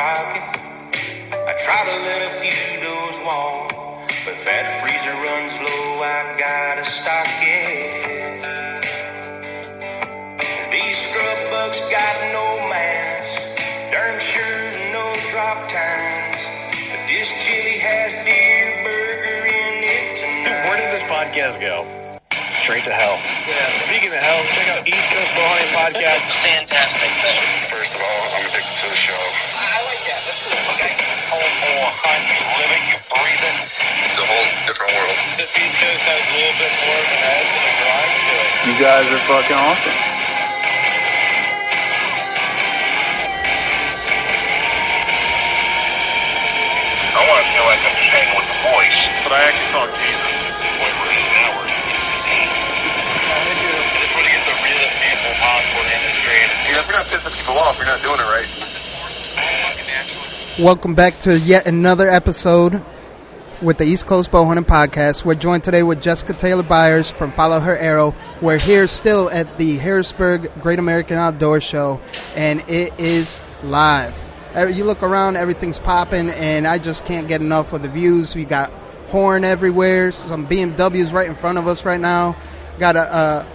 rocking. I try to let a few doors walk, but if that freezer runs low, I gotta stock it. These scrub bucks got no mask, darn sure no drop times, but this chili has deer burger in it tonight. Where did this podcast go? Straight to hell. Yeah, speaking of hell, check out East Coast Bowhunting Podcast. Fantastic. First of all, I'm addicted to the show. I like that. That's cool. Okay. Whole hunt, you live it, you breathe it. It's a whole different world. This East Coast has a little bit more of an edge and a grind to it. You guys are fucking awesome. I want to feel like I'm just hanging with the boys. But I actually saw Jesus. Boy, we're in an hour. I just want to get the realest people possible in the industry. You know, if you're not pissing people off, you're not doing it right. Welcome back to yet another episode with the East Coast Bowhunting Podcast. We're joined today with Jessica Taylor Byers from Follow Her Arrow. We're here still at the Harrisburg Great American Outdoor Show, and it is live. You look around, everything's popping, and I just can't get enough of the views. We got horn everywhere, some BMWs right in front of us right now. Got a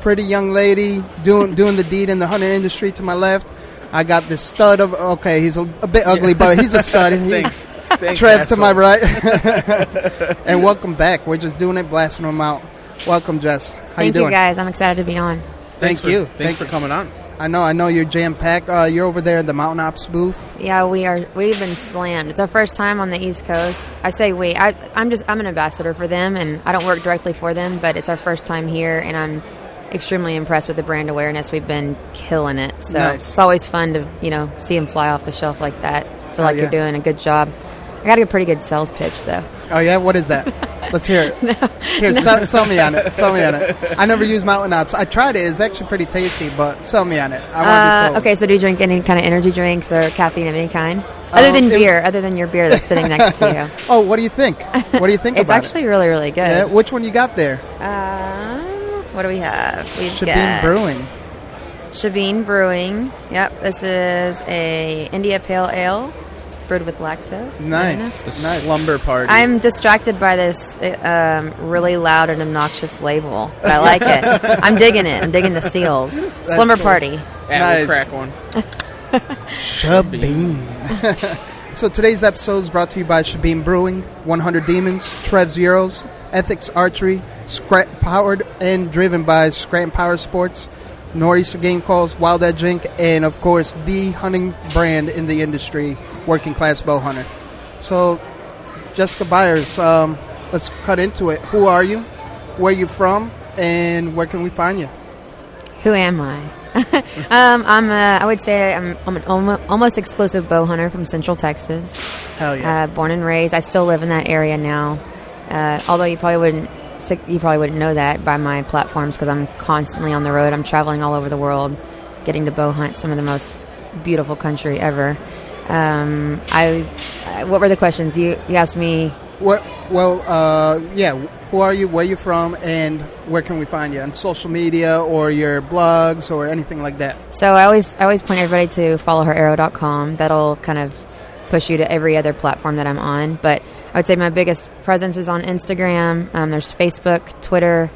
pretty young lady doing the deed in the hunting industry to my left. I got this stud of, okay, he's a bit ugly, but he's a stud. Thanks, Trev to my right. And welcome back. We're just doing it, blasting them out. Welcome, Jess. How you doing? Thank you, guys. I'm excited to be on. Thank you. Thanks for coming on. I know you're jam-packed. You're over there at the Mountain Ops booth. Yeah, we've been slammed. It's our first time on the East Coast. I say we. I'm an ambassador for them, and I don't work directly for them, but it's our first time here, and I'm extremely impressed with the brand awareness. We've been killing it. So nice. It's always fun to, see them fly off the shelf like that. I feel like you're doing a good job. I got a pretty good sales pitch, though. Oh, yeah? What is that? Let's hear it. Here, sell me on it. Sell me on it. I never used Mountain Ops. I tried it. It's actually pretty tasty, but sell me on it. I want to be sold. Okay, so do you drink any kind of energy drinks or caffeine of any kind? Other than beer, other than your beer that's sitting next to you. Oh, what do you think? What do you think about it? It's actually really, really good. Yeah, which one you got there? What do we have? Shebeen Brewing. Shebeen Brewing. Yep, this is a India Pale Ale brewed with lactose. Nice. The slumber party. I'm distracted by this really loud and obnoxious label, but I like it. I'm digging it. I'm digging the seals. Slumber cool. Party. Yeah, we'll crack one. Shebeen. So today's episode is brought to you by Shebeen Brewing, 100 Demons, Trev Zeros, Ethics Archery, powered and driven by Scranton Power Sports, Northeaster Game Calls, Wild Edge Inc., and of course the hunting brand in the industry, Working Class Bowhunter. So, Jessica Byers, let's cut into it. Who are you? Where are you from? And where can we find you? Who am I? I would say I'm an almost exclusive bow hunter from Central Texas. Hell yeah. Born and raised. I still live in that area now. Although you probably wouldn't know that by my platforms because I'm constantly on the road. I'm traveling all over the world, getting to bow hunt some of the most beautiful country ever. What were the questions you asked me? Who are you? Where are you from? And where can we find you on social media or your blogs or anything like that? So I always point everybody to followherarrow.com. That'll kind of push you to every other platform that I'm on. But I would say my biggest presence is on Instagram. There's Facebook, Twitter,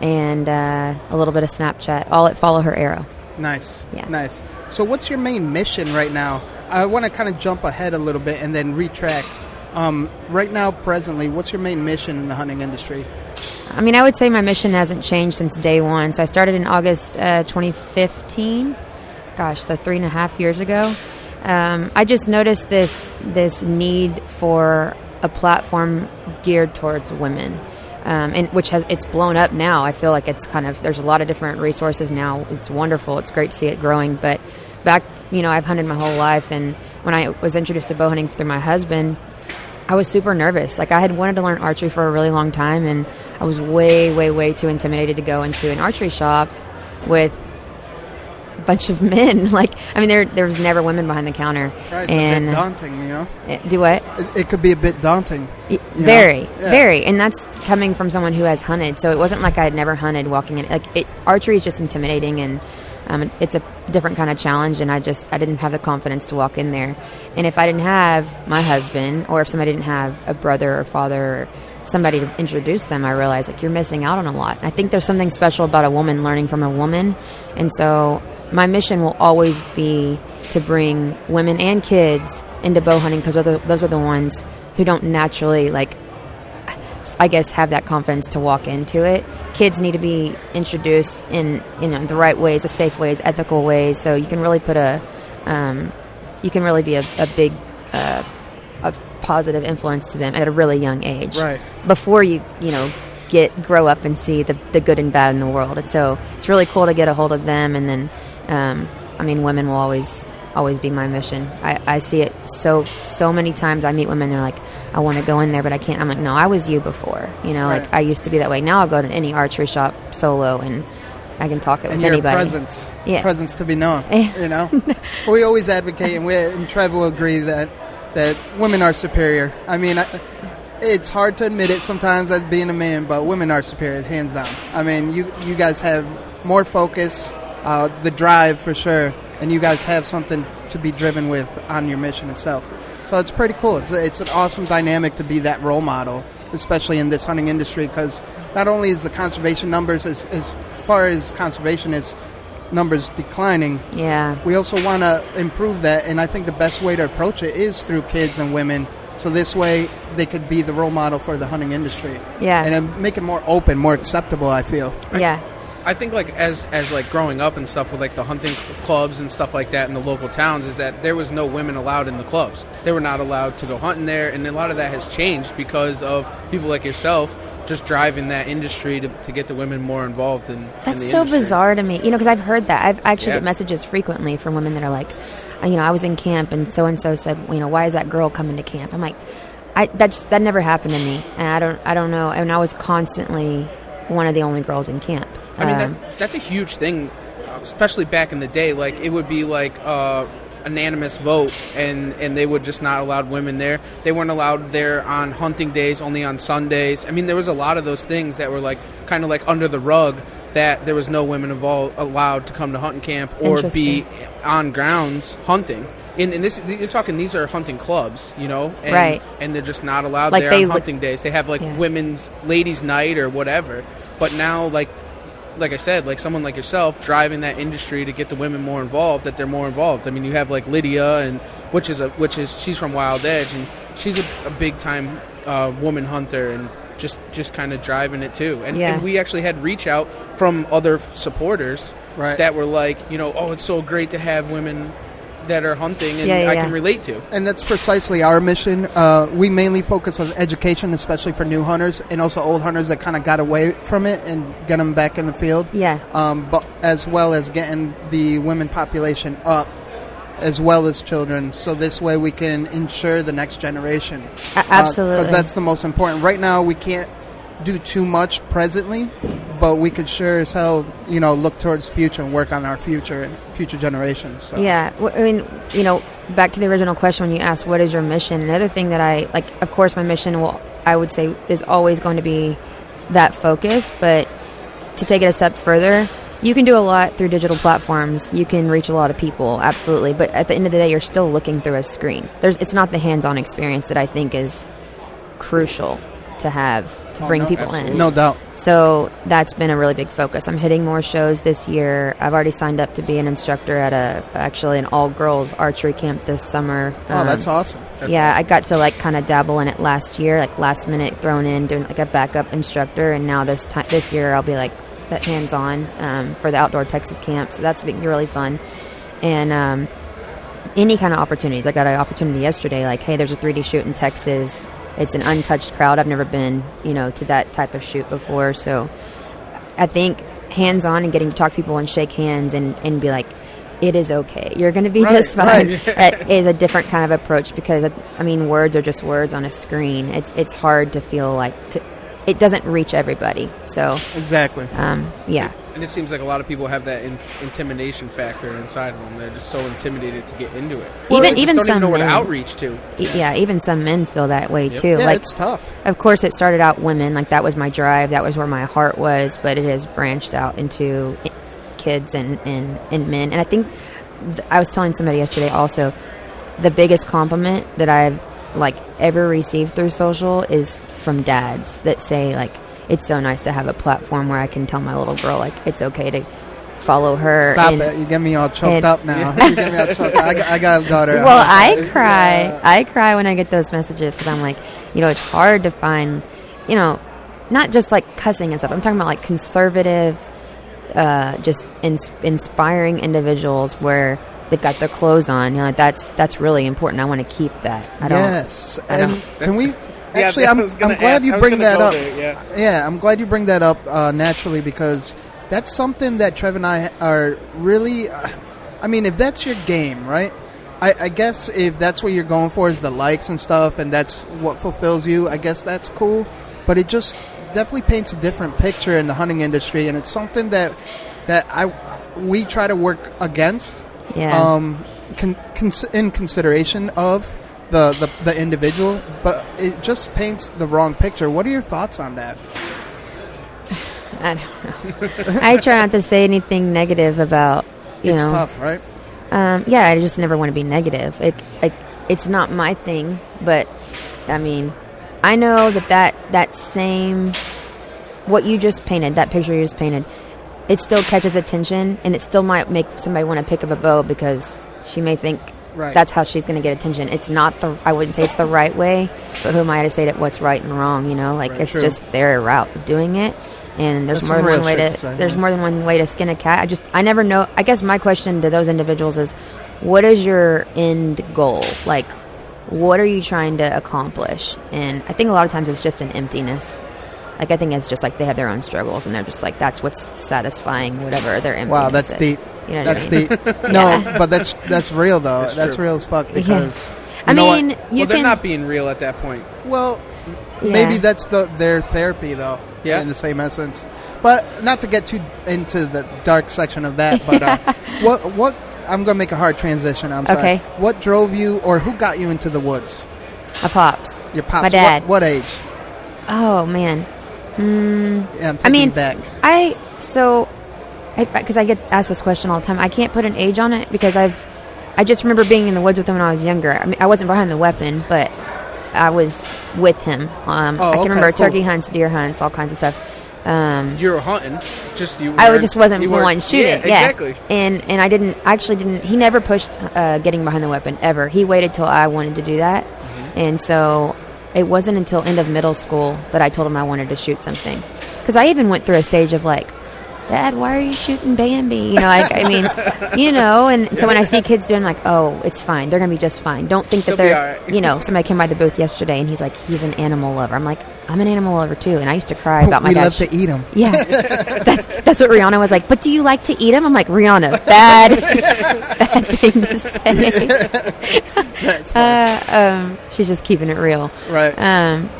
and a little bit of Snapchat, all at Follow Her Arrow. Nice. Yeah. Nice. So what's your main mission right now? I want to kind of jump ahead a little bit and then retract. Right now, presently, what's your main mission in the hunting industry? I mean, I would say my mission hasn't changed since day one. So I started in August 2015. Gosh, so 3.5 years ago. I just noticed this need for a platform geared towards women, and it's blown up now. I feel like there's a lot of different resources now. It's wonderful. It's great to see it growing. But back, I've hunted my whole life, and when I was introduced to bow hunting through my husband, I was super nervous. Like, I had wanted to learn archery for a really long time, and I was way, way, way too intimidated to go into an archery shop with a bunch of men. There was never women behind the counter. Right, it's a bit daunting, Do what? It could be a bit daunting. Very. And that's coming from someone who has hunted. So it wasn't like I had never hunted walking in. Archery is just intimidating, and It's a different kind of challenge, and I didn't have the confidence to walk in there. And if I didn't have my husband, or if somebody didn't have a brother or father or somebody to introduce them, I realized like you're missing out on a lot. I think there's something special about a woman learning from a woman, and so my mission will always be to bring women and kids into bow hunting, because those are the ones who don't naturally, like, I guess, have that confidence to walk into it. Kids need to be introduced in the right ways, the safe ways, ethical ways, so you can really put you can really be a big a positive influence to them at a really young age, right? Before you grow up and see the good and bad in the world. And so it's really cool to get a hold of them. And then women will always be my mission. I see it so many times. I meet women, they're like, I want to go in there, but I can't. I'm like, no, I was you before. Right. Like I used to be that way. Now I'll go to any archery shop solo and I can talk it with anybody. Presence to be known. We always advocate, and Trev will agree that women are superior. I mean, it's hard to admit it sometimes as being a man, but women are superior, hands down. I mean, you guys have more focus, the drive for sure, and you guys have something to be driven with on your mission itself. So it's pretty cool. It's an awesome dynamic to be that role model, especially in this hunting industry, because not only is the conservation numbers, as far as conservation is numbers declining, we also want to improve that, and I think the best way to approach it is through kids and women, so this way they could be the role model for the hunting industry, and make it more open, more acceptable, I feel. I think like as like growing up and stuff with like the hunting clubs and stuff like that in the local towns, is that there was no women allowed in the clubs. They were not allowed to go hunting there, and a lot of that has changed because of people like yourself just driving that industry to get the women more involved in the industry. That's so bizarre to me, because I've heard that. I've actually get messages frequently from women that are like, I was in camp and so said, why is that girl coming to camp? I'm like, that never happened to me, and I don't know. And I was constantly one of the only girls in camp. I mean, that's a huge thing, especially back in the day. Like, it would be like unanimous vote, and they would just not allow women there. They weren't allowed there on hunting days, only on Sundays. I mean, there was a lot of those things that were like kind of like under the rug, that there was no women allowed to come to hunting camp or be on grounds hunting. And this, you're talking, these are hunting clubs, and, and they're just not allowed there on hunting days. They have like women's ladies' night or whatever. But now, like I said, like someone like yourself driving that industry to get the women more involved, that they're more involved. I mean, you have like Lydia, and which is she's from Wild Edge, and she's a big time woman hunter, and just kind of driving it too. And we actually had reach out from other supporters that were like, it's so great to have women that are hunting and I can relate to. And that's precisely our mission. We mainly focus on education, especially for new hunters, and also old hunters that kind of got away from it, and get them back in the field. But as well as getting the women population up, as well as children, so this way we can ensure the next generation. Absolutely. Because that's the most important. Right now we can't do too much presently, but we could sure as hell, look towards the future and work on our future and future generations. So. Yeah, I mean, back to the original question when you asked, what is your mission? Another thing that I, like, of course my mission I would say is always going to be that focus, but to take it a step further, you can do a lot through digital platforms. You can reach a lot of people, absolutely, but at the end of the day, you're still looking through a screen. It's not the hands-on experience that I think is crucial to have to bring people in. No doubt. So that's been a really big focus. I'm hitting more shows this year. I've already signed up to be an instructor at an all-girls archery camp this summer. Oh, that's awesome. I got to like kind of dabble in it last year, like last minute thrown in, doing like a backup instructor, and now this year I'll be like that hands-on for the outdoor Texas camp. So that's been really fun. And any kind of opportunities. I got an opportunity yesterday, like, hey, there's a 3D shoot in Texas. It's an untouched crowd. I've never been, to that type of shoot before. So I think hands-on and getting to talk to people and shake hands and be like, it is okay. You're going to be just fine. That is a different kind of approach, because, words are just words on a screen. It's hard to feel like it doesn't reach everybody. So exactly. And it seems like a lot of people have that intimidation factor inside of them. They're just so intimidated to get into it. Well, even don't some even know where to men, outreach to. Yeah, even some men feel that way too. Yeah, like, it's tough. Of course, it started out women. Like, that was my drive. That was where my heart was. But it has branched out into kids and men. And I think I was telling somebody yesterday also, the biggest compliment that I've ever received through social is from dads that say it's so nice to have a platform where I can tell my little girl it's okay to follow her. Stop it! You get me all choked up now. You get me all choked up. I got a daughter. Well, I cry. Yeah. I cry when I get those messages because I'm it's hard to find, not just cussing and stuff. I'm talking about conservative, just inspiring individuals where they've got their clothes on. That's really important. I want to keep that. Yes. Can we? Yeah, actually, I'm glad you bring that up. Yeah, I'm glad you bring that up naturally because that's something that Trev and I are really. If that's your game, right? I guess if that's what you're going for is the likes and stuff, and that's what fulfills you, I guess that's cool. But it just definitely paints a different picture in the hunting industry, and it's something that we try to work against. Yeah. In consideration of the individual, but it just paints the wrong picture. What are your thoughts on that? I don't know. I try not to say anything negative about It's tough, right? Yeah, I just never want to be negative. It's not my thing, but I know that same what you just painted, that picture you just painted, it still catches attention, and it still might make somebody want to pick up a bow because she may think that's how she's going to get attention. It's not I wouldn't say it's the right way, but who am I to say that what's right and wrong? It's true. Just their route of doing it, and there's more than one way to more than one way to skin a cat. I never know. I guess my question to those individuals is, what is your end goal? What are you trying to accomplish? And I think a lot of times it's just an emptiness. I think it's just they have their own struggles, and they're just that's what's satisfying, whatever their emptiness. Wow, that's deep. That's deep. No, but that's real though. That's real as fuck because they're not being real at that point. Well, maybe that's their therapy though. Yeah, in the same essence. But not to get too into the dark section of that. But what I'm gonna make a hard transition. I'm sorry. Okay. What drove you, or who got you into the woods? My pops. Your pops. My dad. What age? Oh man. Yeah, I'm taking you back. Because I get asked this question all the time. I can't put an age on it because I just remember being in the woods with him when I was younger. I wasn't behind the weapon, but I was with him. I can remember turkey hunts, deer hunts, all kinds of stuff. You were hunting, I just wasn't the one shooting. Yeah, exactly. And I didn't. He never pushed getting behind the weapon ever. He waited till I wanted to do that, and so. It wasn't until end of middle school that I told him I wanted to shoot something. Because I even went through a stage of Dad, why are you shooting Bambi? And so when I see kids doing oh, it's fine. They're going to be just fine. Don't think that they're, right. Somebody came by the booth yesterday and he's an animal lover. I'm I'm an animal lover too. And I used to cry about my dad. We love to eat them. Yeah. That's what Rihanna was but do you like to eat them? I'm Rihanna, bad thing to say. That's funny. She's just keeping it real. Right.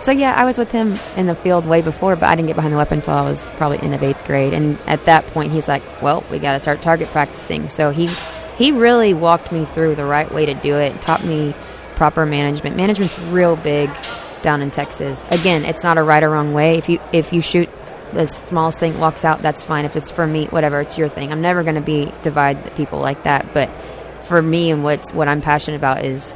So yeah, I was with him in the field way before, but I didn't get behind the weapon until I was probably in the 8th grade. And at that point, he's well, we got to start target practicing. So he really walked me through the right way to do it, taught me proper management. Management's real big down in Texas. Again, it's not a right or wrong way. If you shoot the smallest thing walks out, that's fine. If it's for meat, whatever, it's your thing. I'm never going to divide people like that. But for me, and what I'm passionate about is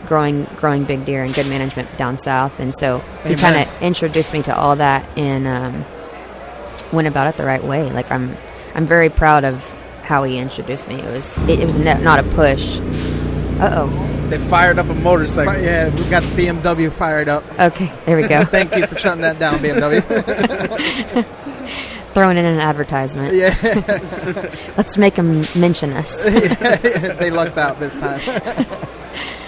growing big deer and good management down south. And so he kind of introduced me to all that and went about it the right way. I'm very proud of how he introduced me. It was not a push. They fired up a motorcycle. Yeah, we got the BMW fired up. Okay, there we go. Thank you for shutting that down, BMW. Throwing in an advertisement. Yeah. Let's make them mention us. They lucked out this time.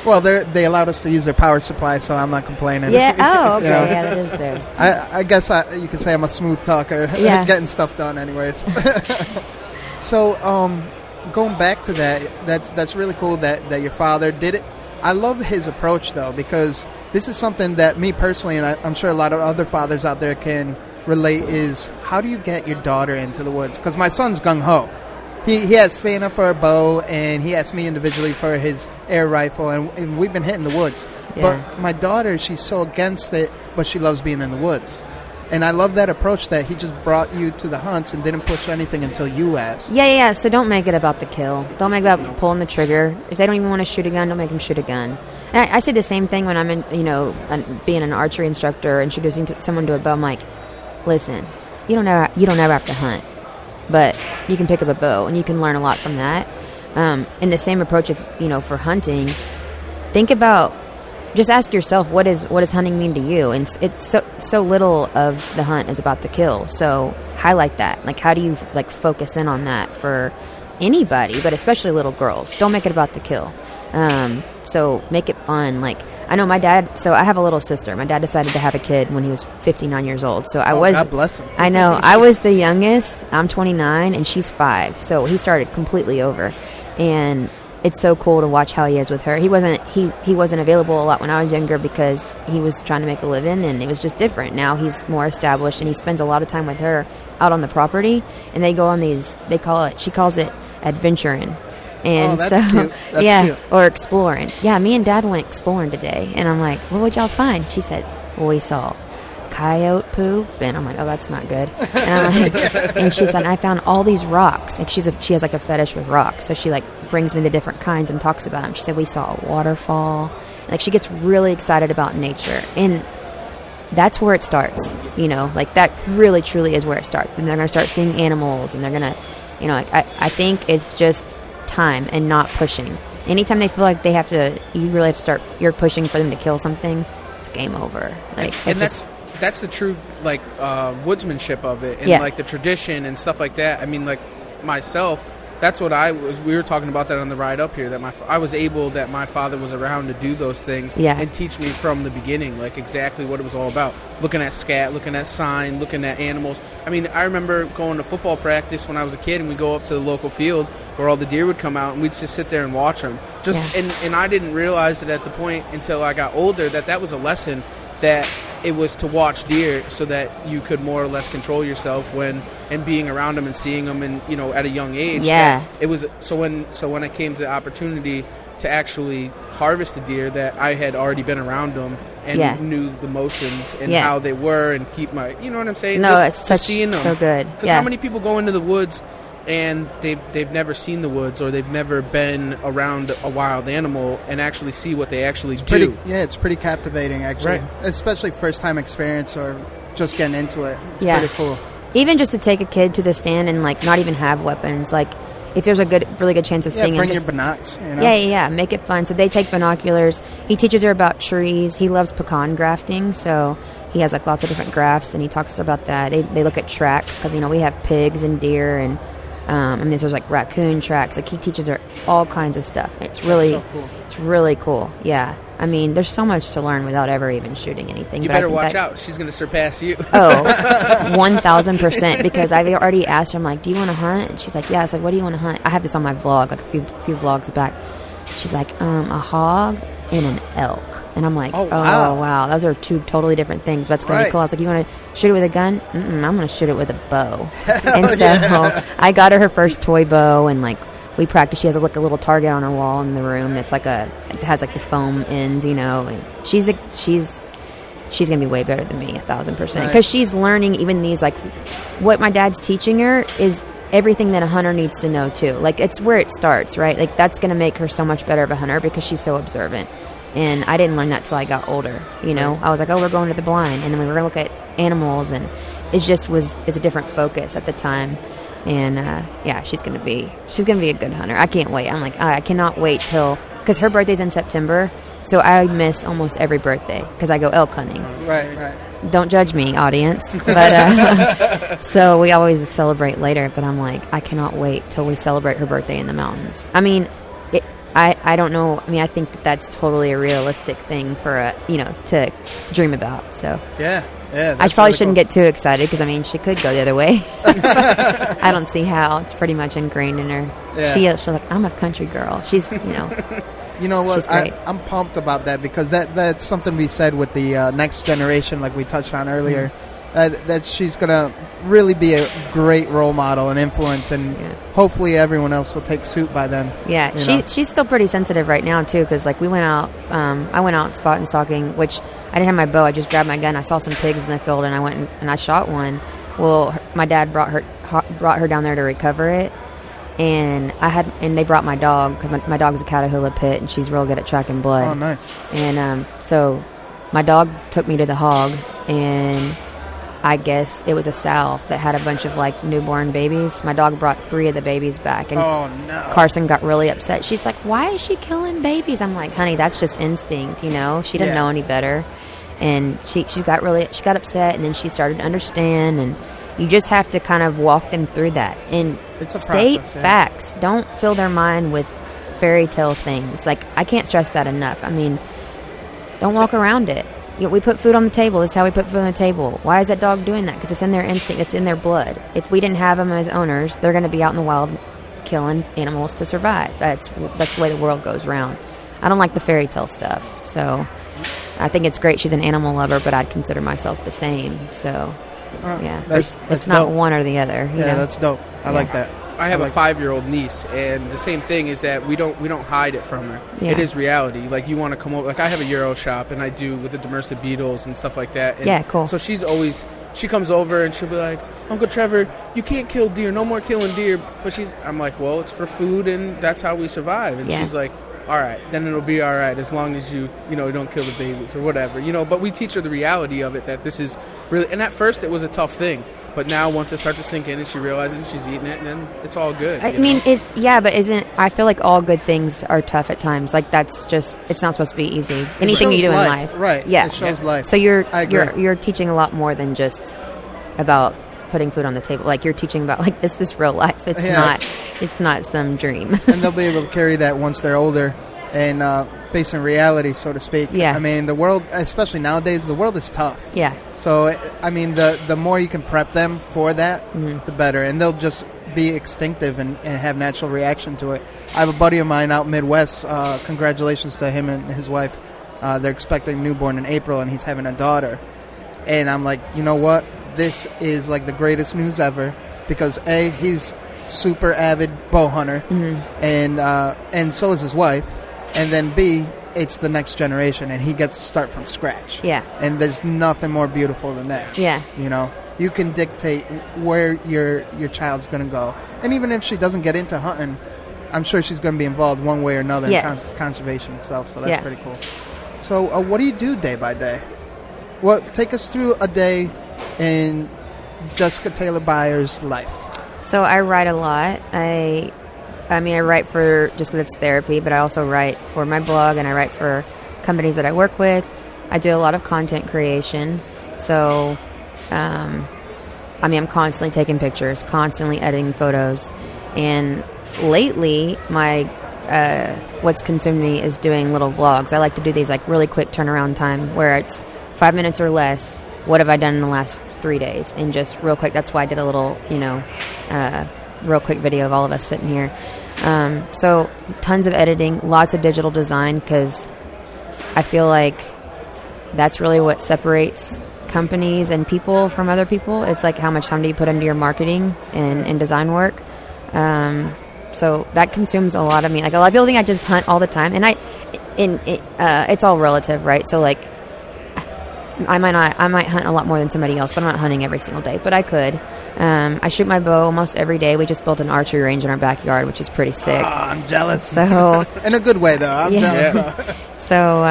Well, they allowed us to use their power supply, so I'm not complaining. Yeah. Oh, okay. Yeah, that is theirs. I guess you could say I'm a smooth talker. Yeah. Getting stuff done, anyways. So, going back to that's really cool that your father did it. I love his approach, though, because this is something that me personally, and I'm sure a lot of other fathers out there can relate, is how do you get your daughter into the woods? Because my son's gung-ho. He has Santa for a bow, and he asked me individually for his air rifle, and we've been hitting the woods. Yeah. But my daughter, she's so against it, but she loves being in the woods. And I love that approach that he just brought you to the hunts and didn't push anything until you asked. Yeah. So don't make it about the kill. Don't make it about pulling the trigger. If they don't even want to shoot a gun, don't make them shoot a gun. And I say the same thing when I'm being an archery instructor, introducing someone to a bow. I'm like, listen, you don't ever have to hunt, but you can pick up a bow and you can learn a lot from that. In the same approach for hunting, think about. Just ask yourself, what does hunting mean to you? And it's so little of the hunt is about the kill. So highlight that. Like, how do you focus in on that for anybody, but especially little girls? Don't make it about the kill. So make it fun. Like, I know my dad. So I have a little sister. My dad decided to have a kid when he was 59 years old. So God bless him. I know. I was the youngest. I'm 29 and she's 5. So he started completely over, and it's so cool to watch how he is with her. He wasn't available a lot when I was younger because he was trying to make a living, and it was just different. Now he's more established, and he spends a lot of time with her out on the property, and they go on these, she calls it adventuring. And that's cute. That's cute. Or exploring. Yeah, me and Dad went exploring today, and I'm like, what would y'all find? She said, well, we saw coyote poop, and I'm like, oh, that's not good. And I'm like, and she said, I found all these rocks. Like, she has like a fetish with rocks, so she brings me the different kinds and talks about them. She said we saw a waterfall. Like, she gets really excited about nature, and that's where it starts. That really truly is where it starts. And they're gonna start seeing animals, and they're gonna, I think it's just time and not pushing. Anytime they feel like you really have to start. You're pushing for them to kill something. It's game over. That's the true woodsmanship of it, and the tradition and stuff like that. I mean, myself, that's what we were talking about that on the ride up here, that my father was around to do those things and teach me from the beginning, exactly what it was all about. Looking at scat, looking at sign, looking at animals. I mean, I remember going to football practice when I was a kid, and we'd go up to the local field where all the deer would come out, and we'd just sit there and watch them. And I didn't realize it at the point until I got older that was a lesson, that it was to watch deer so that you could more or less control yourself and being around them and seeing them, and at a young age. Yeah. It was so when I came to the opportunity to actually harvest a deer, that I had already been around them and knew the motions and how they were, and keep my, you know what I'm saying? No, just it's seeing them. so good. Because how many people go into the woods and they've never seen the woods, or they've never been around a wild animal and actually see what they actually do. It's pretty captivating, actually. Right. Especially first-time experience or just getting into it. It's pretty cool. Even just to take a kid to the stand and, not even have weapons. If there's a really good chance of seeing bring him. your binocs. Yeah. Make it fun. So they take binoculars. He teaches her about trees. He loves pecan grafting, so he has, lots of different grafts, and he talks to her about that. They look at tracks, because, we have pigs and deer, and there's raccoon tracks. He teaches her all kinds of stuff. It's really so cool. It's really cool. Yeah. I mean, there's so much to learn without ever even shooting anything. You better watch out. She's going to surpass you. Oh, 1,000%. Because I've already asked her, I'm like, do you want to hunt? And she's like, yeah. I was like, what do you want to hunt? I have this on my vlog, a few vlogs back. She's like, a hog and an elk. And I'm like, oh wow. Those are two totally different things. But it's going to be cool. I was like, you want to shoot it with a gun? I'm going to shoot it with a bow. And so I got her first toy bow, and we practice. She has a little target on her wall in the room that's it has the foam ends, and she's gonna be way better than me, 1,000%, because she's learning even these, what my dad's teaching her is everything that a hunter needs to know too. It's where it starts, right? That's gonna make her so much better of a hunter because she's so observant. And I didn't learn that till I got older. I was like, we're going to the blind, and then we were gonna look at animals, and it's a different focus at the time. And she's gonna be a good hunter. I can't wait. I'm like, I cannot wait because her birthday's in September, so I miss almost every birthday because I go elk hunting. Right. Don't judge me, audience. But so we always celebrate later. But I'm like, I cannot wait till we celebrate her birthday in the mountains. I mean, I don't know. I mean, I think that's totally a realistic thing for to dream about. So yeah. I probably shouldn't get too excited because, she could go the other way. I don't see how. It's pretty much ingrained in her. Yeah. She's like, I'm a country girl. She's, You know what? She's great. I'm pumped about that because that's something we said with the next generation, like we touched on earlier. that she's going to really be a great role model and influence, and hopefully everyone else will take suit by then. Yeah, she's still pretty sensitive right now, too, because, like, we went out, I went out spot and stalking, which I didn't have my bow. I just grabbed my gun. I saw some pigs in the field, and I went and I shot one. Well, my dad brought her down there to recover it, and they brought my dog, because my dog's a Catahoula pit, and she's real good at tracking blood. Oh, nice. And so my dog took me to the hog, and I guess it was a sow that had a bunch of, like, newborn babies. My dog brought 3 of the babies back, and Carson got really upset. She's like, why is she killing babies? I'm like, honey, that's just instinct, you know? She didn't know any better. And she got upset, and then she started to understand, and you just have to kind of walk them through that. And it's a state process, facts. Don't fill their mind with fairy tale things. Like, I can't stress that enough. I mean, don't walk around it. You know, we put food on the table. This is how we put food on the table. Why is that dog doing that? Because it's in their instinct. It's in their blood. If we didn't have them as owners, they're going to be out in the wild killing animals to survive. That's the way the world goes round. I don't like the fairy tale stuff. So I think it's great she's an animal lover, but I'd consider myself the same. So, yeah. It's not dope. One or the other. You know? That's dope. I like that. I have a 5-year-old niece, and the same thing is that we don't hide it from her. Yeah. It is reality. Like, you want to come over. Like, I have a Euro shop, and I do with the Demersa beetles and stuff like that. And yeah, cool. So she comes over, and she'll be like, Uncle Trevor, you can't kill deer. No more killing deer. But I'm like, well, it's for food, and that's how we survive. And she's like, all right, then it'll be all right as long as you don't kill the babies or whatever. But we teach her the reality of it, that this is really. And at first, it was a tough thing. But now, once it starts to sink in and she realizes she's eating it, and then it's all good. I mean, but I feel like all good things are tough at times. Like, that's just, it's not supposed to be easy. Anything you do in life. Right. Yeah. It shows life. So you're teaching a lot more than just about putting food on the table. Like, you're teaching about, like, this is real life. It's not some dream. And they'll be able to carry that once they're older and facing reality, so to speak. Yeah. I mean, the world, especially nowadays, the world is tough. Yeah. So, I mean, the more you can prep them for that, the better. And they'll just be instinctive and have natural reaction to it. I have a buddy of mine out Midwest. Congratulations to him and his wife. They're expecting a newborn in April, and he's having a daughter. And I'm like, you know what? This is like the greatest news ever, because A, he's super avid bow hunter, and so is his wife. And then B, it's the next generation, and he gets to start from scratch. Yeah. And there's nothing more beautiful than that. Yeah. You know, you can dictate where your child's going to go. And even if she doesn't get into hunting, I'm sure she's going to be involved one way or another in conservation itself. So that's pretty cool. So what do you do day by day? Well, take us through a day in Jessica Taylor Byers' life. So I write a lot. I write for just because it's therapy, but I also write for my blog, and I write for companies that I work with. I do a lot of content creation. So, I'm constantly taking pictures, constantly editing photos. And lately, my what's consumed me is doing little vlogs. I like to do these, like, really quick turnaround time where it's 5 minutes or less. What have I done in the last 3 days? And just real quick. That's why I did a little, real quick video of all of us sitting here. So tons of editing, lots of digital design, because I feel like that's really what separates companies and people from other people. It's like, how much time do you put into your marketing and design work? So that consumes a lot of me. Like, a lot of people think I just hunt all the time, and it's all relative, right? So, like, I might hunt a lot more than somebody else, but I'm not hunting every single day, but I could. I shoot my bow almost every day. We just built an archery range in our backyard, which is pretty sick. Oh, I'm jealous. So in a good way, though. I'm jealous. Though. So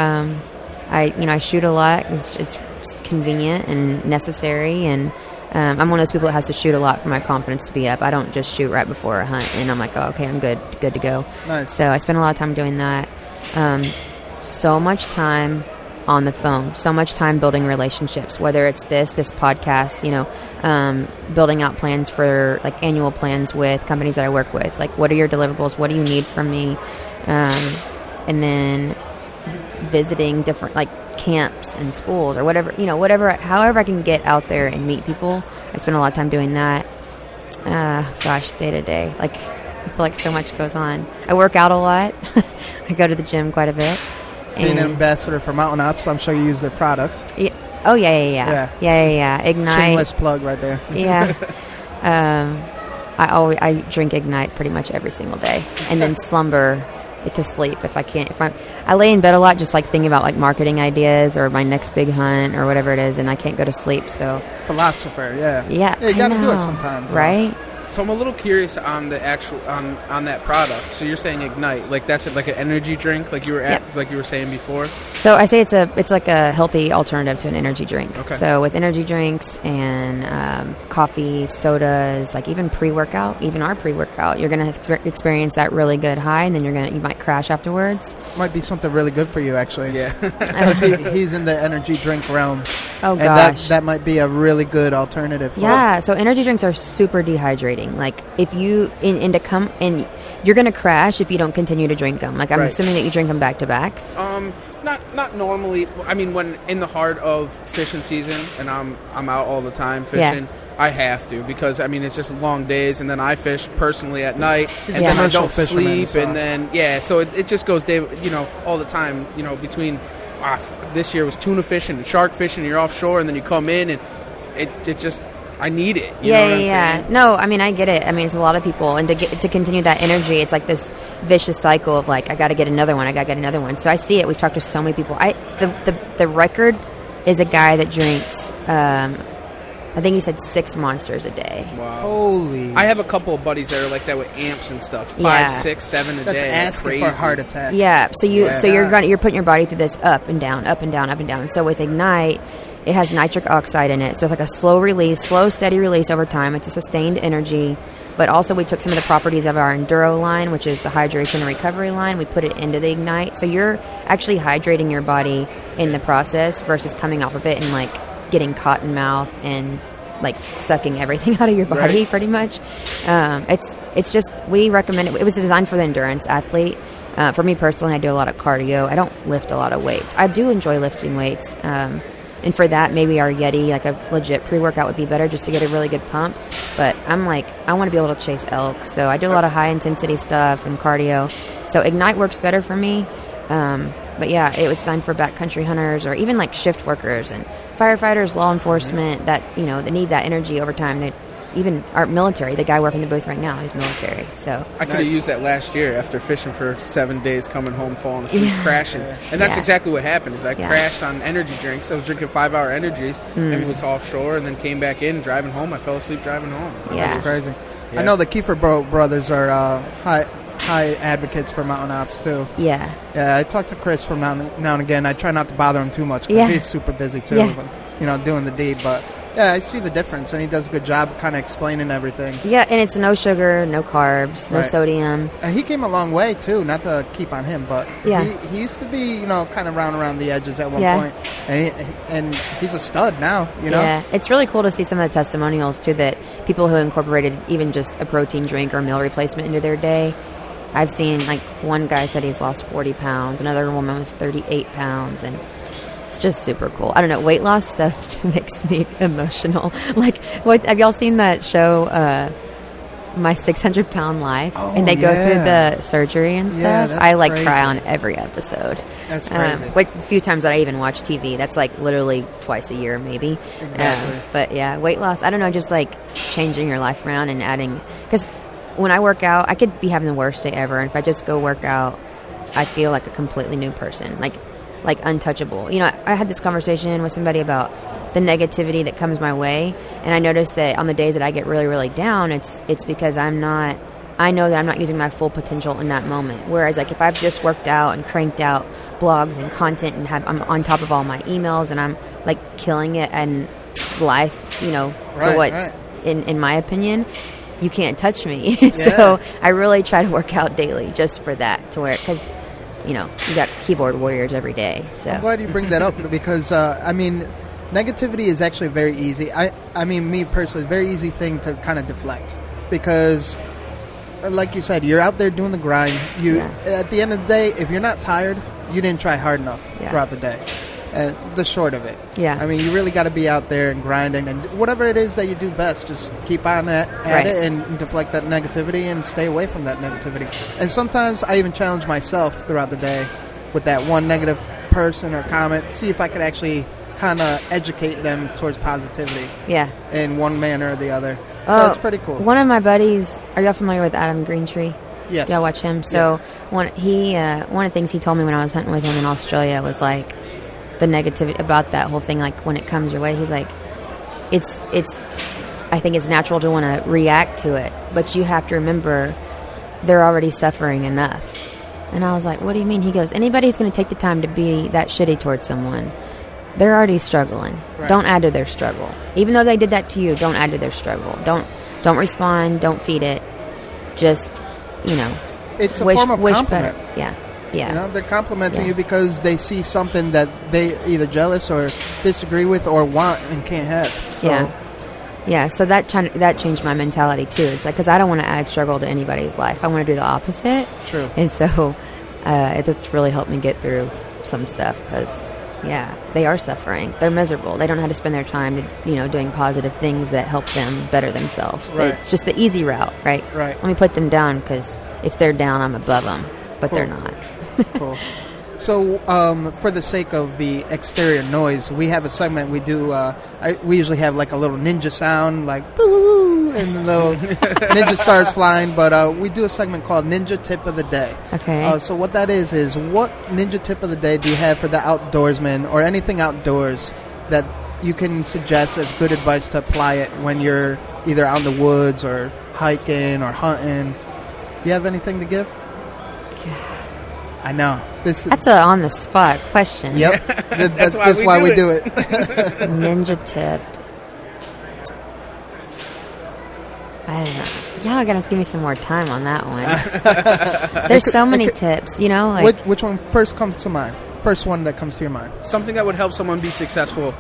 I shoot a lot. It's convenient and necessary, and I'm one of those people that has to shoot a lot for my confidence to be up. I don't just shoot right before a hunt, and I'm like, oh, okay, I'm good to go. Nice. So I spend a lot of time doing that. So much time on the phone, so much time building relationships, whether it's this podcast, building out plans for, like, annual plans with companies that I work with. Like, what are your deliverables? What do you need from me? And then visiting different, like, camps and schools or whatever, however I can get out there and meet people. I spend a lot of time doing that. Day to day. Like, I feel like so much goes on. I work out a lot. I go to the gym quite a bit. Being an ambassador for Mountain Ops, I'm sure you use their product. Yeah, Oh, yeah. Ignite. Shameless plug right there. Yeah. I drink Ignite pretty much every single day, and then slumber it to sleep if I can't. I lay in bed a lot, just like thinking about like marketing ideas or my next big hunt or whatever it is, and I can't go to sleep. So philosopher, yeah, you gotta do it sometimes, right? So I'm a little curious on the actual on that product. So you're saying Ignite, like that's like an energy drink, like you were saying before. So I say it's like a healthy alternative to an energy drink. Okay. So with energy drinks and coffee, sodas, like even pre-workout, even our pre-workout, you're gonna experience that really good high, and then you might crash afterwards. Might be something really good for you, actually. Yeah. he's in the energy drink realm. Oh and gosh, that might be a really good alternative. Yeah. So energy drinks are super dehydrating. Like if you you're gonna crash if you don't continue to drink them. Like I'm assuming that you drink them back to back. Not normally. I mean, when in the heart of fishing season, and I'm out all the time fishing. Yeah. I have to, because I mean it's just long days, and then I fish personally at night, and a then I commercial don't fisherman, sleep, and then so it just goes day, all the time. Between this year was tuna fishing and shark fishing, and you're offshore, and then you come in, and it just. I need it. You know what I'm saying? No, I mean, I get it. I mean, it's a lot of people. And to continue that energy, it's like this vicious cycle of like, I got to get another one. So I see it. We've talked to so many people. The record is a guy that drinks, I think he said 6 Monsters a day. Wow. Holy. I have a couple of buddies that are like that with amps and stuff. 5, 6, 7 a That's day. asking crazy. for a heart attack. Yeah. So you're putting your body through this up and down, up and down, up and down. And so with Ignite, it has nitric oxide in it. So it's like a slow, steady release over time. It's a sustained energy. But also we took some of the properties of our Enduro line, which is the hydration and recovery line. We put it into the Ignite. So you're actually hydrating your body in the process versus coming off of it and like getting cotton mouth and like sucking everything out of your body pretty much. It's just, we recommend it. It was designed for the endurance athlete. For me personally, I do a lot of cardio. I don't lift a lot of weights. I do enjoy lifting weights. And for that, maybe our Yeti, like a legit pre-workout would be better just to get a really good pump. But I'm like, I want to be able to chase elk. So I do a lot of high-intensity stuff and cardio. So Ignite works better for me. But yeah, it was designed for backcountry hunters or even like shift workers and firefighters, law enforcement that, that need that energy over time. Even our military, the guy working the booth right now, he's military. So I could have used that last year after fishing for 7 days, coming home, falling asleep, crashing. And that's exactly what happened. Is I crashed on energy drinks. I was drinking 5-hour energies and was offshore, and then came back in, driving home. I fell asleep driving home. Yeah, that's crazy. I know the Kiefer brothers are high advocates for mountain ops too. Yeah. I talk to Chris from now and again. I try not to bother him too much because he's super busy too. Doing the deed, but. Yeah, I see the difference, and he does a good job kind of explaining everything. Yeah, and it's no sugar, no carbs, no sodium. And he came a long way, too, not to keep on him, but he used to be, kind of round around the edges at one point. And he's a stud now, Yeah, it's really cool to see some of the testimonials, too, that people who incorporated even just a protein drink or meal replacement into their day. I've seen, like, one guy said he's lost 40 pounds, another woman was 38 pounds, and it's just super cool. I don't know, weight loss stuff makes me emotional. Like, have y'all seen that show, My 600-Pound Life? And they go through the surgery and stuff. I crazy. Cry on every episode. That's crazy. A few times that I even watch TV. That's like literally twice a year, maybe. Exactly. But yeah, weight loss. I don't know, just like changing your life around and adding. Because when I work out, I could be having the worst day ever, and if I just go work out, I feel like a completely new person. Like untouchable. I had this conversation with somebody about the negativity that comes my way, and I noticed that on the days that I get really, really down, it's because I know that I'm not using my full potential in that moment. Whereas like if I've just worked out and cranked out blogs and content and I'm on top of all my emails and I'm like killing it and life, to what's in my opinion, you can't touch me. So I really try to work out daily just for that, to where, because you got keyboard warriors every day. So I'm glad you bring that up because negativity is actually very easy. I mean, me personally, very easy thing to kind of deflect because, like you said, you're out there doing the grind. At the end of the day, if you're not tired, you didn't try hard enough throughout the day. And the short of it. Yeah. I mean, you really got to be out there and grinding, and whatever it is that you do best, just keep on at it and deflect that negativity and stay away from that negativity. And sometimes I even challenge myself throughout the day with that one negative person or comment, see if I could actually kind of educate them towards positivity. Yeah. In one manner or the other. So that's pretty cool. One of my buddies, are y'all familiar with Adam Greentree? Yes. Y'all watch him? So one of the things he told me when I was hunting with him in Australia was like the negativity about that whole thing. Like when it comes your way, he's like, it's. I think it's natural to want to react to it, but you have to remember they're already suffering enough. And I was like, what do you mean? He goes, anybody who's going to take the time to be that shitty towards someone, they're already struggling. Right. Don't add to their struggle. Even though they did that to you, don't add to their struggle. Don't respond. Don't feed it. Just, it's a form of compliment. Better. Yeah. Yeah. They're complimenting you because they see something that they either jealous or disagree with or want and can't have. So. Yeah. Yeah, so that changed my mentality too. It's like, because I don't want to add struggle to anybody's life. I want to do the opposite. True. And so it's really helped me get through some stuff because, they are suffering. They're miserable. They don't know how to spend their time, doing positive things that help them better themselves. Right. It's just the easy route, right? Right. Let me put them down because if they're down, I'm above them. But they're not. Cool. So, for the sake of the exterior noise, we have a segment we do. We usually have like a little ninja sound, like boo, and the little ninja stars flying. But we do a segment called Ninja Tip of the Day. Okay. So what that is what ninja tip of the day do you have for the outdoorsman or anything outdoors that you can suggest as good advice to apply it when you're either out in the woods or hiking or hunting? You have anything to give? I know. That's an on-the-spot question. Yep. That's why we do it. Ninja tip. I don't know. Y'all are going to have to give me some more time on that one. There's so many tips, like... Which one first comes to mind? First one that comes to your mind. Something that would help someone be successful.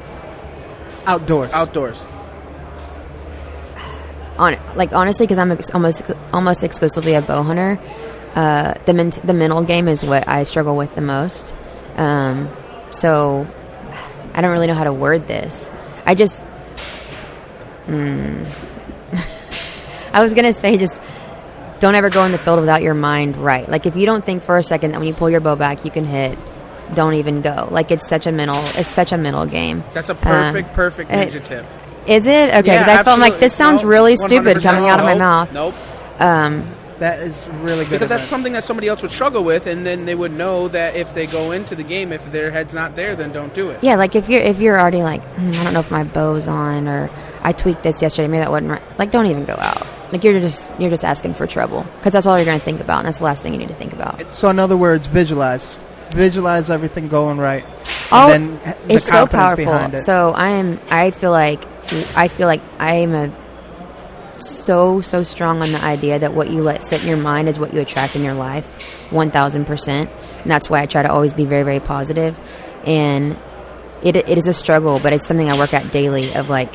Outdoors. Honestly, because I'm almost exclusively a bow hunter, the mental game is what I struggle with the most. So I don't really know how to word this. I just I was gonna say just don't ever go in the field without your mind right. Like if you don't think for a second that when you pull your bow back you can hit, don't even go. Like it's such a mental game. That's a perfect ninja tip. Is it? Okay, because I felt like this sounds really stupid coming out of my mouth. Nope. That is really good. Because that's something that somebody else would struggle with, and then they would know that if they go into the game, if their head's not there, then don't do it. Yeah, like if you're already like, I don't know if my bow's on, or I tweaked this yesterday, maybe that wasn't right. Like, don't even go out. Like you're just asking for trouble, because that's all you're going to think about, and that's the last thing you need to think about. So in other words, visualize everything going right. Oh, and then the it's so powerful. Behind it. So I feel like I am so strong on the idea that what you let sit in your mind is what you attract in your life, 1,000%. And that's why I try to always be very, very positive. And it is a struggle, but it's something I work at daily. Of like,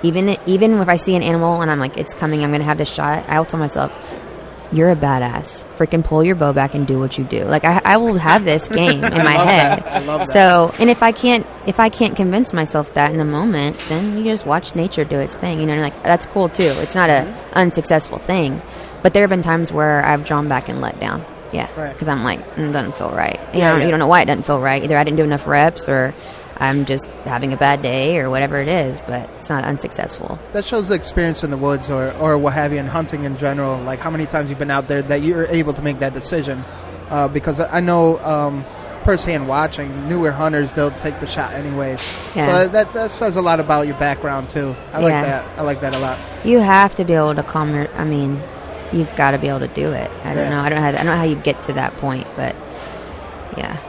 even if I see an animal and I'm like, it's coming, I'm going to have this shot, I'll tell myself, you're a badass. Freaking pull your bow back and do what you do. Like I will have this game in my head. I love that. So, and if I can't convince myself that in the moment, then you just watch nature do its thing. Like that's cool too. It's not a unsuccessful thing, but there have been times where I've drawn back and let down. Yeah, because I'm like, it doesn't feel right. You don't know why it doesn't feel right. Either I didn't do enough reps, or I'm just having a bad day, or whatever it is, but it's not unsuccessful. That shows the experience in the woods or what have you, in hunting in general, like how many times you've been out there that you're able to make that decision. Because I know firsthand watching, newer hunters, they'll take the shot anyways. Yeah. So that says a lot about your background too. I like that a lot. You have to be able to you've got to be able to do it. I don't know. I don't know how you get to that point, but yeah.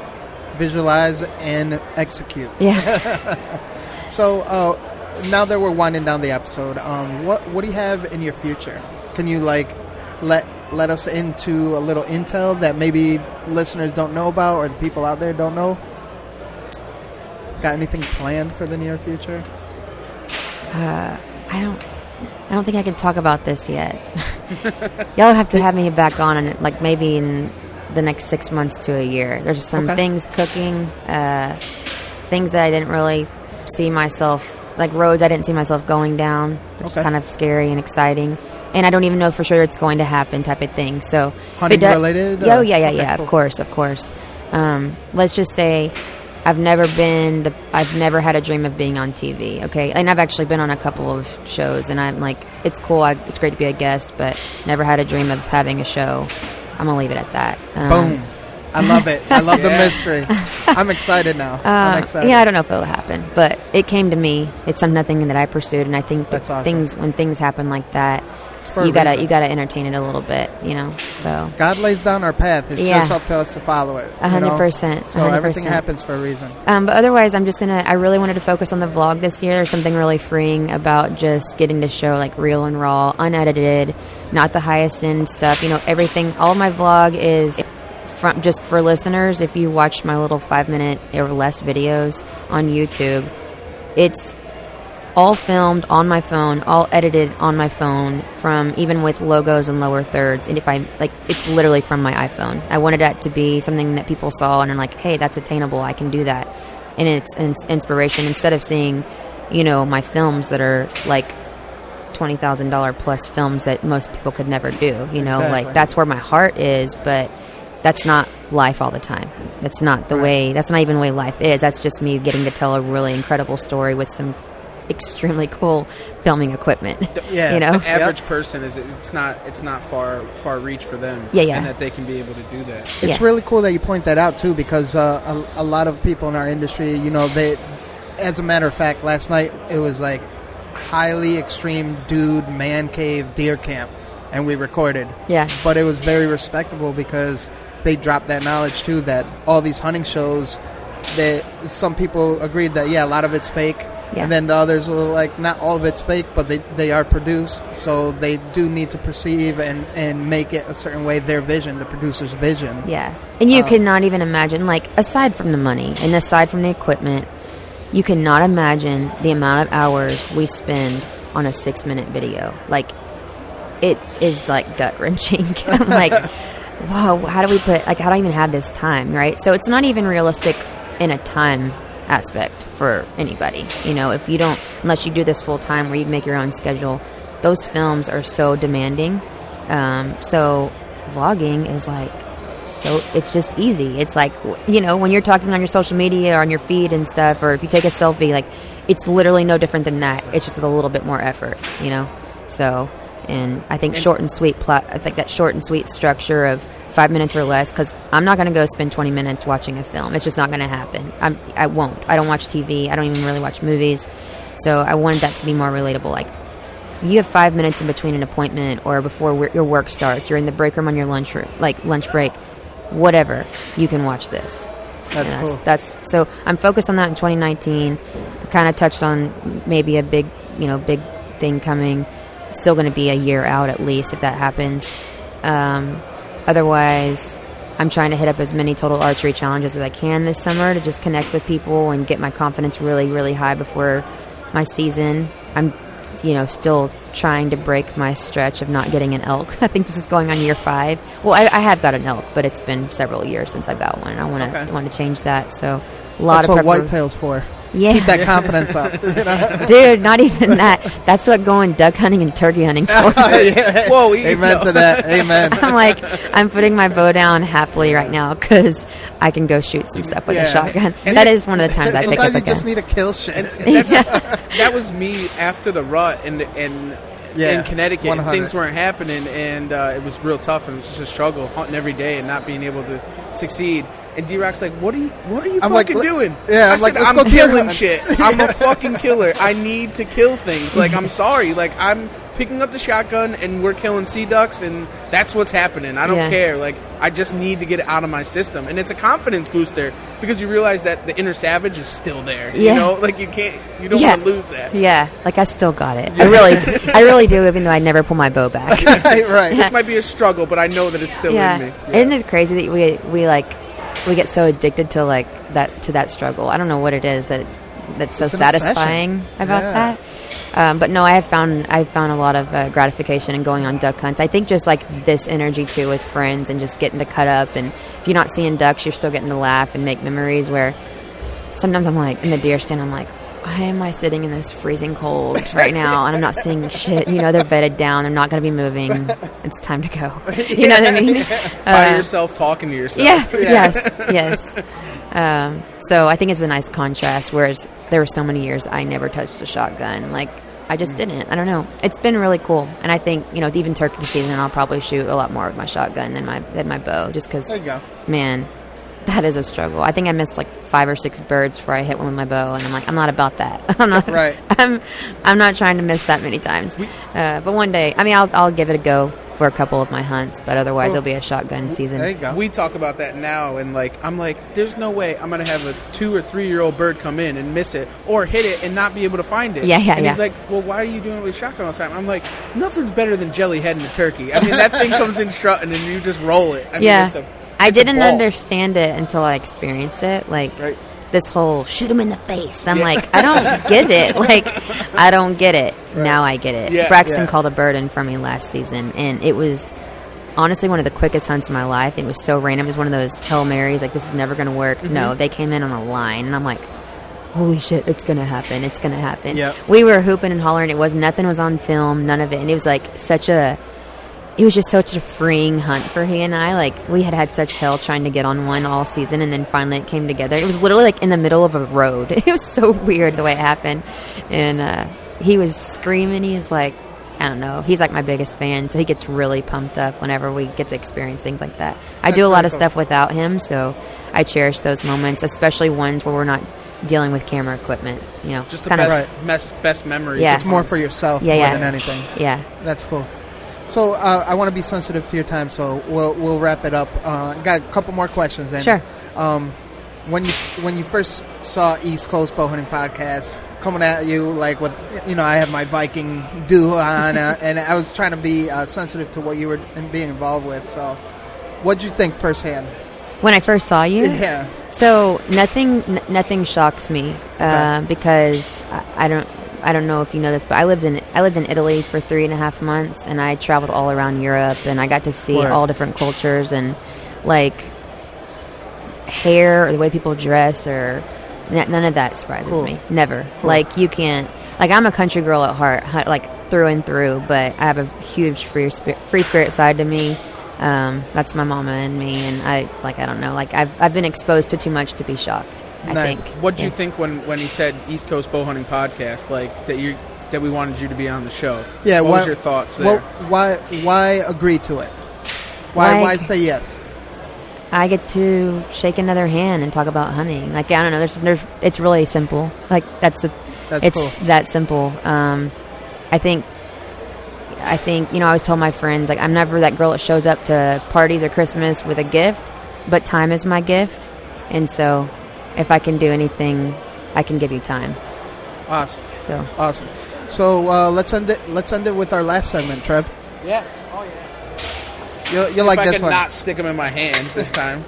Visualize and execute. Yeah. So now that we're winding down the episode, what do you have in your future? Can you let us into a little intel that maybe listeners don't know about, or the people out there don't know? Got anything planned for the near future? I don't think I can talk about this yet. Y'all have to have me back on, and like maybe in the next 6 months to a year. There's some things cooking, things that I didn't really see myself, like roads I didn't see myself going down, which is kind of scary and exciting. And I don't even know for sure it's going to happen, type of thing. So hunting related? Yeah. Cool. Of course. Let's just say I've never had a dream of being on TV. Okay, and I've actually been on a couple of shows, and I'm like, it's cool. It's great to be a guest, but never had a dream of having a show. I'm gonna leave it at that. Boom. I love it. I love the mystery. I'm excited now. I'm excited. Yeah, I don't know if it'll happen, but it came to me. It's nothing that I pursued, and I think that awesome. when things happen like that, you gotta entertain it a little bit, So God lays down our path. It's just up to us to follow it. 100%. So everything happens for a reason. But otherwise, I really wanted to focus on the vlog this year. There's something really freeing about just getting to show like real and raw, unedited, not the highest end stuff. Everything. All of my vlog is just for listeners. If you watch my little 5-minute or less videos on YouTube, it's all filmed on my phone, all edited on my phone, from even with logos and lower thirds. And it's literally from my iPhone. I wanted that to be something that people saw and are like, hey, that's attainable. I can do that. And it's inspiration instead of seeing, my films that are like $20,000 plus films that most people could never do. Exactly. Like that's where my heart is, but that's not life all the time. That's not the way. That's not even the way life is. That's just me getting to tell a really incredible story with some extremely cool filming equipment. Yeah, the average person it's not far reach for them. Yeah. And that they can be able to do that. It's really cool that you point that out too, because a lot of people in our industry, they, as a matter of fact, last night it was like highly extreme dude man cave deer camp, and we recorded. Yeah, but it was very respectable because they dropped that knowledge too, that all these hunting shows, that some people agreed that a lot of it's fake. Yeah. And then the others were like, not all of it's fake, but they are produced, so they do need to perceive and make it a certain way, their vision, the producer's vision. Yeah. And you cannot even imagine, like, aside from the money and aside from the equipment, you cannot imagine the amount of hours we spend on a 6-minute video. Like, it is, like, gut-wrenching. I'm like, whoa, how do I even have this time, right? So it's not even realistic in a time aspect for anybody. If you don't, unless you do this full time where you make your own schedule, those films are so demanding. So vlogging is like, so it's just easy. It's like, when you're talking on your social media or on your feed and stuff, or if you take a selfie, like, it's literally no different than that. It's just with a little bit more effort, So, and I think short and sweet I think that short and sweet structure of 5 minutes or less, because I'm not going to go spend 20 minutes watching a film. It's just not going to happen. I won't. I don't watch TV. I don't even really watch movies. So I wanted that to be more relatable. Like, you have 5 minutes in between an appointment or before your work starts. You're in the break room on your lunch break, whatever. You can watch this. That's cool. So I'm focused on that in 2019. I kind of touched on maybe a big thing coming. Still going to be a year out at least if that happens. Otherwise, I'm trying to hit up as many total archery challenges as I can this summer to just connect with people and get my confidence really, really high before my season. I'm, still trying to break my stretch of not getting an elk. I think this is going on year 5. Well, I have got an elk, but it's been several years since I've got one. I want to change that. So a lot That's of what whitetail's for. Yeah. Keep that confidence up. Dude, not even that. That's what going duck hunting and turkey hunting for. Whoa, amen to that. Amen. I'm putting my bow down happily right now because I can go shoot some stuff with a shotgun. And that is one of the times I pick up a gun. Sometimes you just need to kill shit. And that was me after the rut in Connecticut. 100. Things weren't happening, and it was real tough, and it was just a struggle hunting every day and not being able to succeed. And D-Rock's like, what are you fucking doing? Yeah, I said, I'm killing shit. I'm a fucking killer. I need to kill things. Like, I'm sorry. Like, I'm picking up the shotgun and we're killing sea ducks, and that's what's happening. I don't care. Like, I just need to get it out of my system. And it's a confidence booster because you realize that the inner savage is still there. Yeah. Like, you don't want to lose that. Yeah, like I still got it. I really do, even though I never pull my bow back. Right. This might be a struggle, but I know that it's still in me. Yeah. Isn't it crazy that we get so addicted to that struggle? I don't know what it is that's so satisfying about that. But no, I found a lot of gratification in going on duck hunts. I think just like this energy too with friends and just getting to cut up, and if you're not seeing ducks, you're still getting to laugh and make memories. Where sometimes I'm like in the deer stand, I'm like, why am I sitting in this freezing cold right now and I'm not seeing shit? They're bedded down. They're not going to be moving. It's time to go. You know what I mean? By yourself, talking to yourself. Yeah. Yes. So I think it's a nice contrast, whereas there were so many years I never touched a shotgun. Like, I just didn't. I don't know. It's been really cool. And I think, even turkey season, I'll probably shoot a lot more with my shotgun than my bow, just because, There you go. man, that is a struggle. I think I missed like 5 or 6 birds before I hit one with my bow, and I'm like, I'm not about that. I'm not. Right. I'm not trying to miss that many times. But one day, I'll give it a go for a couple of my hunts, but otherwise it'll be a shotgun season. There you go. We talk about that now, and I'm like, there's no way I'm gonna have a 2 or 3 year old bird come in and miss it or hit it and not be able to find it. And he's like, well, why are you doing it with shotgun all the time? I'm like, nothing's better than jelly heading a turkey. That thing comes in strutting and you just roll it. I didn't understand it until I experienced it. Like, right. This whole shoot him in the face. I'm like, I don't get it. I don't get it. Right. Now I get it. Yeah, Braxton called a bird in for me last season, and it was honestly one of the quickest hunts of my life. It was so random. It was one of those Hail Marys, like, this is never going to work. Mm-hmm. No, they came in on a line, and I'm like, holy shit, it's going to happen. It's going to happen. Yep. We were hooping and hollering. Nothing was on film, none of it. And it was like it was just such a freeing hunt for he and I. Like, we had such hell trying to get on one all season, and then finally it came together. It was literally like in the middle of a road. It was so weird the way it happened. And he was screaming. He's like, I don't know. He's like my biggest fan, so he gets really pumped up whenever we get to experience things like that. I do a lot of stuff without him, so I cherish those moments, especially ones where we're not dealing with camera equipment. Just the best memories. Yeah. It's more for yourself more than anything. Yeah. That's cool. So I want to be sensitive to your time, so we'll wrap it up. Got a couple more questions. And, sure. When you first saw East Coast Bowhunting Podcast coming at you, like with I have my Viking do on, and I was trying to be sensitive to what you were being involved with. So, what'd you think firsthand? When I first saw you? Yeah. So nothing shocks me because I don't know if you know this, but I lived in Italy for 3.5 months, and I traveled all around Europe, and I got to see all different cultures, and like hair or the way people dress, or none of that surprises me. Never. Cool. Like, you can't. Like, I'm a country girl at heart, like through and through, but I have a huge free spirit side to me. That's my mama and me, and I don't know. Like, I've been exposed to too much to be shocked. Nice. I think. What did you think when he said East Coast Bowhunting Podcast, like that we wanted you to be on the show? Yeah. What was your thoughts there? Why agree to it? Why say yes? I get to shake another hand and talk about hunting. Like, I don't know. There's. It's really simple. Like, it's cool. That simple. I think. I always tell my friends, like, I'm never that girl that shows up to parties or Christmas with a gift, but time is my gift, and so if I can do anything, I can give you time. Awesome. Awesome. So let's end it with our last segment, Trev. Yeah. Oh yeah. You'll like this one. I can not stick them in my hand this time.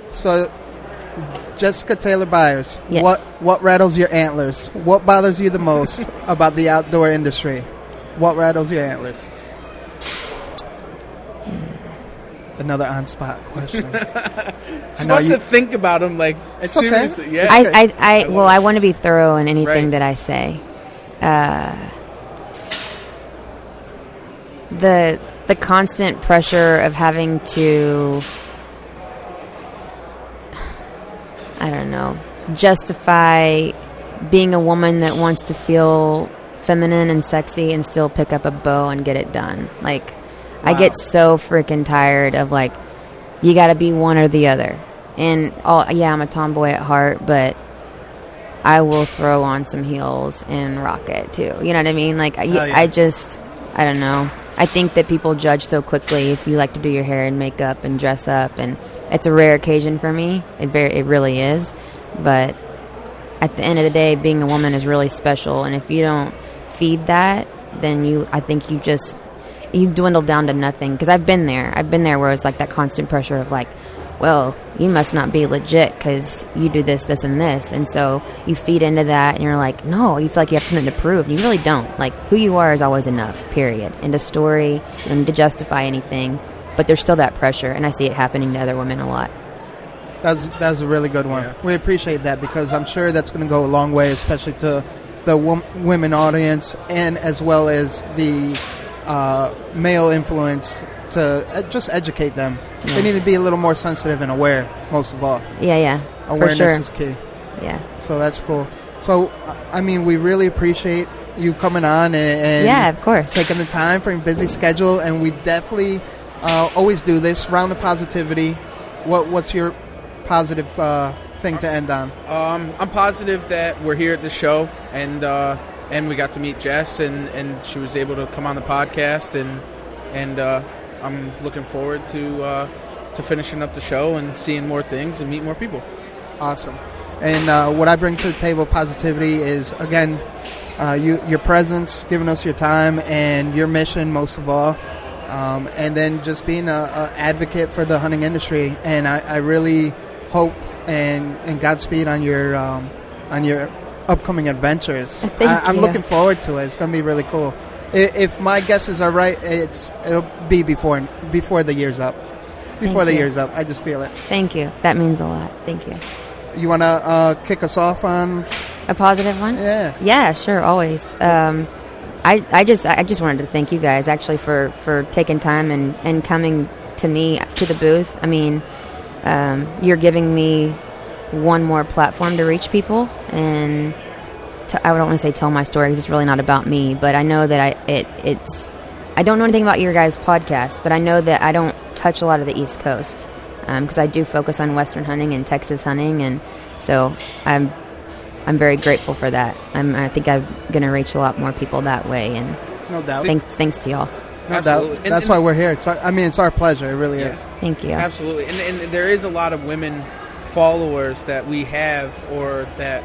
So, Jessica Taylor Byers, yes. What rattles your antlers? What bothers you the most about the outdoor industry? What rattles your antlers? Another on-spot question. She wants to think about them. Like, it's seriously. Okay. Yeah. I want to be thorough in anything that I say. The constant pressure of having to, I don't know, justify being a woman that wants to feel feminine and sexy and still pick up a bow and get it done. Like, wow. I get so freaking tired of, like, you got to be one or the other. And I'm a tomboy at heart, but I will throw on some heels and rock it too. You know what I mean? Like, I don't know. I think that people judge so quickly if you like to do your hair and makeup and dress up, and it's a rare occasion for me. It really is. But at the end of the day, being a woman is really special, and if you don't feed that, then I think you dwindle down to nothing. Because I've been there where it's like that constant pressure of, like, well, you must not be legit because you do this, this, and this. And so you feed into that, and you're like, no, you feel like you have something to prove. And you really don't. Like, who you are is always enough, period. End of story. You don't need to justify anything. But there's still that pressure, and I see it happening to other women a lot. That's a really good one. Yeah. We appreciate that, because I'm sure that's going to go a long way, especially to the women audience, and as well as the male influence to just educate them. They need to be a little more sensitive and aware, most of all. Yeah. Awareness for sure. is key. Yeah. So that's cool. So, I mean, we really appreciate you coming on and Yeah, of course. taking the time for your busy schedule, and we definitely always do this round of positivity. What's your positive thing to end on? I'm positive that we're here at the show, and we got to meet Jess, and she was able to come on the podcast, and I'm looking forward to finishing up the show and seeing more things and meet more people. Awesome. And what I bring to the table of positivity is, again, your presence, giving us your time, and your mission most of all, and then just being a advocate for the hunting industry. And I really hope and Godspeed on your upcoming adventures. I'm looking forward to it. It's going to be really cool. If my guesses are right, it'll be before the year's up. Before the year's up, I just feel it. Thank you. That means a lot. Thank you. You want to kick us off on a positive one? Yeah. Yeah, sure, always. I just wanted to thank you guys actually for taking time and coming to me to the booth. I mean, you're giving me one more platform to reach people, and I don't want to say tell my story because it's really not about me, but I know that I don't know anything about your guys' podcast, but I know that I don't touch a lot of the East Coast because I do focus on Western hunting and Texas hunting, and so I'm very grateful for that. I think I'm going to reach a lot more people that way, and no doubt. Thanks to y'all. No doubt. That's why we're here. It's our pleasure. It really is. Thank you. Absolutely. And there is a lot of women followers that we have, or that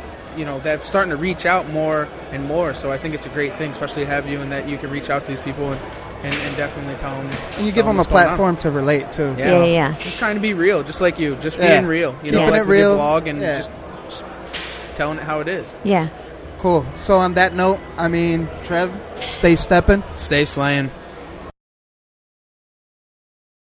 that's starting to reach out more and more. So I think it's a great thing, especially to have you, and that you can reach out to these people and definally tell them. And you give them a platform to relate to. Yeah. Just trying to be real, just like you. Just being real. Keeping it with real. your blog and just telling it how it is. Yeah. Cool. So on that note, I mean, Trev, stay stepping. Stay slaying.